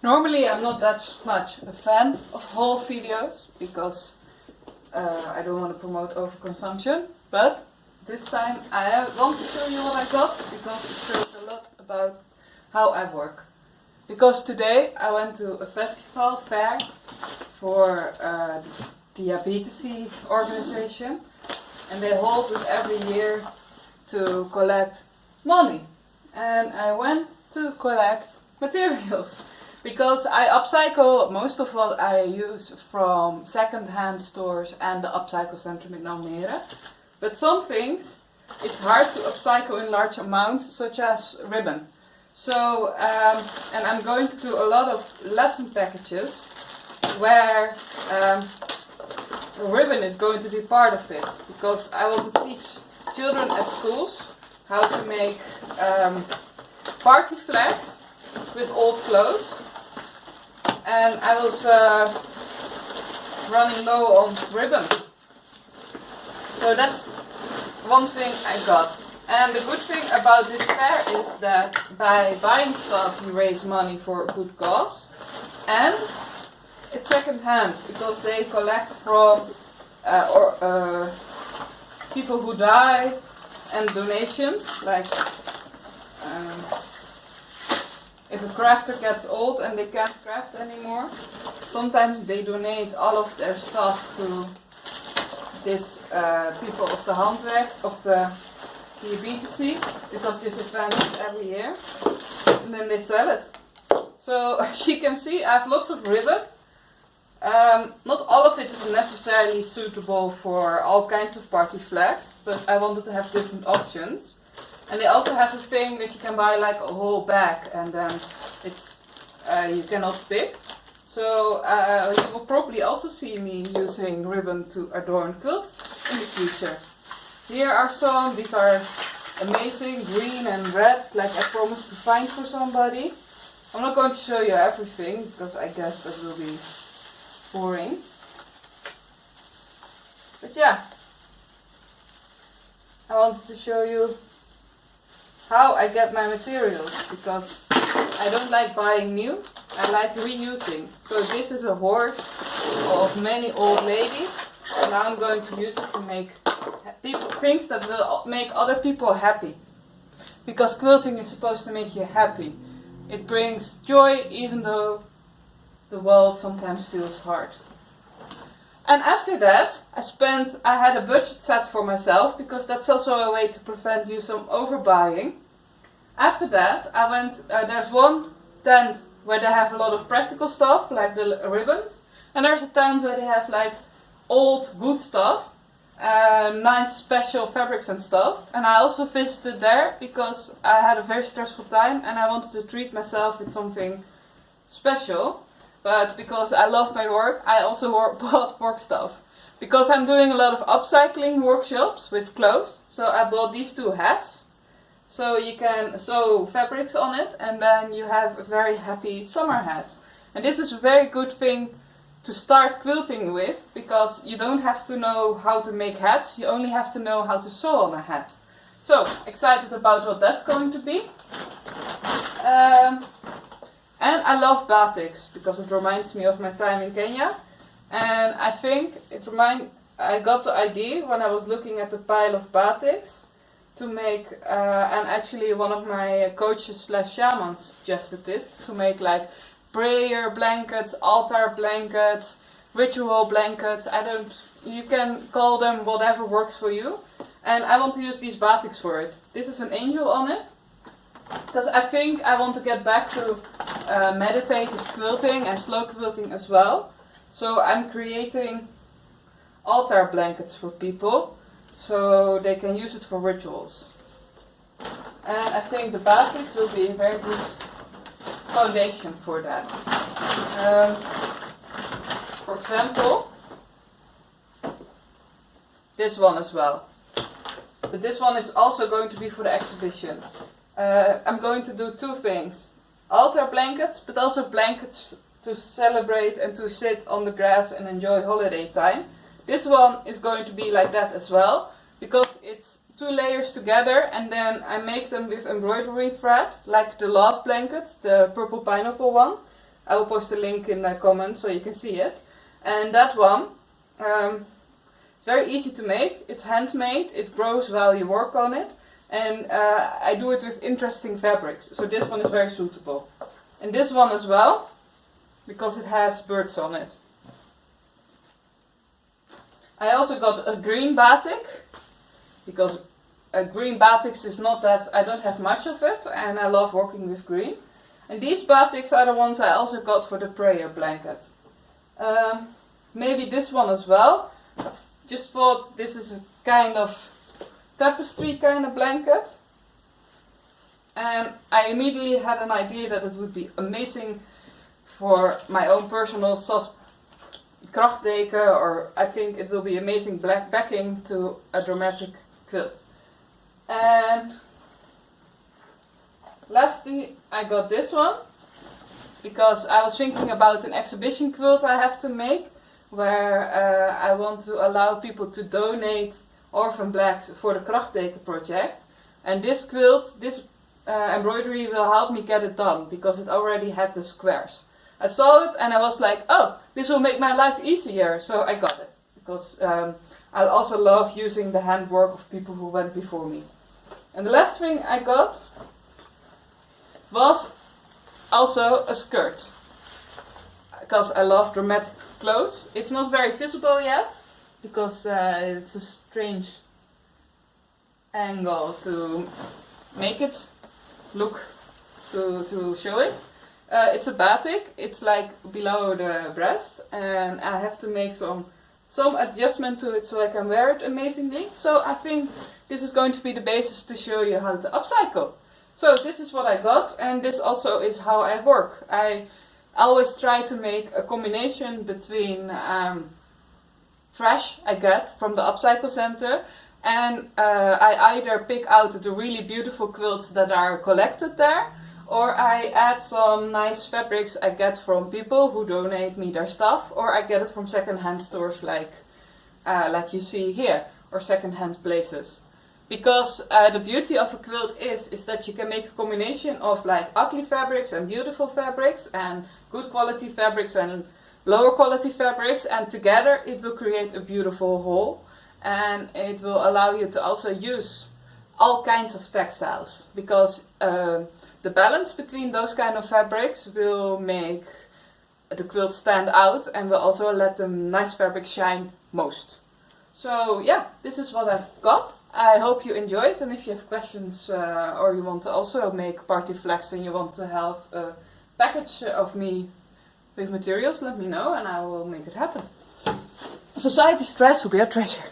Normally I'm not that much a fan of haul videos because I don't want to promote overconsumption, but this time I want to show you what I got because it shows a lot about how I work. Because today I went to a festival fair for the diabetes organization, and they hold it every year to collect money. And I went to collect materials because I upcycle most of what I use from second-hand stores and the upcycle center in Almere. But some things it's hard to upcycle in large amounts, such as ribbon. So, and I'm going to do a lot of lesson packages where the ribbon is going to be part of it, because I want to teach children at schools how to make party flags with old clothes. And I was running low on ribbon. So that's one thing I got. And the good thing about this fair is that by buying stuff you raise money for a good cause, and it's second hand because they collect from people who die and donations, like if a crafter gets old and they can't craft anymore, sometimes they donate all of their stuff to this people of the handwerk, of the diabetes, because this event is every year, and then they sell it. So as you can see, I have lots of ribbon. Not all of it is necessarily suitable for all kinds of party flags, but I wanted to have different options. And they also have a thing that you can buy like a whole bag, and then it's you cannot pick. So you will probably also see me using ribbon to adorn quilts in the future. Here are some. These are amazing, green and red, like I promised to find for somebody. I'm not going to show you everything because I guess that will be boring. But yeah, I wanted to show you how I get my materials, because I don't like buying new, I like reusing. So this is a hoard of many old ladies, and now I'm going to use it to make things that will make other people happy. Because quilting is supposed to make you happy. It brings joy even though the world sometimes feels hard. And after that, I had a budget set for myself, because that's also a way to prevent you from overbuying. After that, I went, there's one tent where they have a lot of practical stuff, like the ribbons. And there's a tent where they have like old, good stuff, nice special fabrics and stuff. And I also visited there because I had a very stressful time and I wanted to treat myself with something special. But because I love my work, I also bought work stuff. Because I'm doing a lot of upcycling workshops with clothes, so I bought these two hats. So you can sew fabrics on it, and then you have a very happy summer hat. And this is a very good thing to start quilting with, because you don't have to know how to make hats, you only have to know how to sew on a hat. So, excited about what that's going to be. And I love batiks, because it reminds me of my time in Kenya. And I think I got the idea when I was looking at the pile of batiks to make, and actually one of my coaches / shamans suggested it, to make like prayer blankets, altar blankets, ritual blankets. You can call them whatever works for you. And I want to use these batiks for it. This is an angel on it, because I think I want to get back to meditative quilting and slow quilting as well. So I'm creating altar blankets for people, so they can use it for rituals. And I think the batiks will be a very good foundation for that. For example, this one as well. But this one is also going to be for the exhibition. I'm going to do two things. Altar blankets, but also blankets to celebrate and to sit on the grass and enjoy holiday time. This one is going to be like that as well, because it's 2 layers together, and then I make them with embroidery thread, like the love blanket, the purple pineapple one. I will post a link in the comments so you can see it. And that one, it's very easy to make. It's handmade. It grows while you work on it. And I do it with interesting fabrics. So this one is very suitable. And this one as well, because it has birds on it. I also got a green batik, because green batiks is not that, I don't have much of it, and I love working with green. And these batiks are the ones I also got for the prayer blanket. Maybe this one as well. I just thought this is a kind of tapestry kind of blanket. And I immediately had an idea that it would be amazing for my own personal soft krachtdeken, or I think it will be amazing black backing to a dramatic quilt. And lastly, I got this one because I was thinking about an exhibition quilt I have to make, where I want to allow people to donate orphan blacks for the krachtdeken project. And this quilt, this embroidery will help me get it done, because it already had the squares. I saw it and I was like, oh, this will make my life easier, so I got it. Because I also love using the handwork of people who went before me. And the last thing I got was also a skirt. Because I love dramatic clothes. It's not very visible yet, because it's a strange angle to make it look, to show it. It's a batik, it's like below the breast, and I have to make some adjustment to it so I can wear it amazingly. So I think this is going to be the basis to show you how to upcycle. So this is what I got, and this also is how I work. I always try to make a combination between trash I get from the upcycle center, and I either pick out the really beautiful quilts that are collected there, or I add some nice fabrics I get from people who donate me their stuff, or I get it from second-hand stores like you see here, or second-hand places. Because the beauty of a quilt is that you can make a combination of like ugly fabrics and beautiful fabrics, and good quality fabrics and lower quality fabrics, and together it will create a beautiful whole, and it will allow you to also use all kinds of textiles, because the balance between those kind of fabrics will make the quilt stand out and will also let the nice fabric shine most. So yeah, this is what I've got. I hope you enjoyed, and if you have questions or you want to also make party flags and you want to have a package of me with materials, let me know and I will make it happen. Society stress will be a treasure.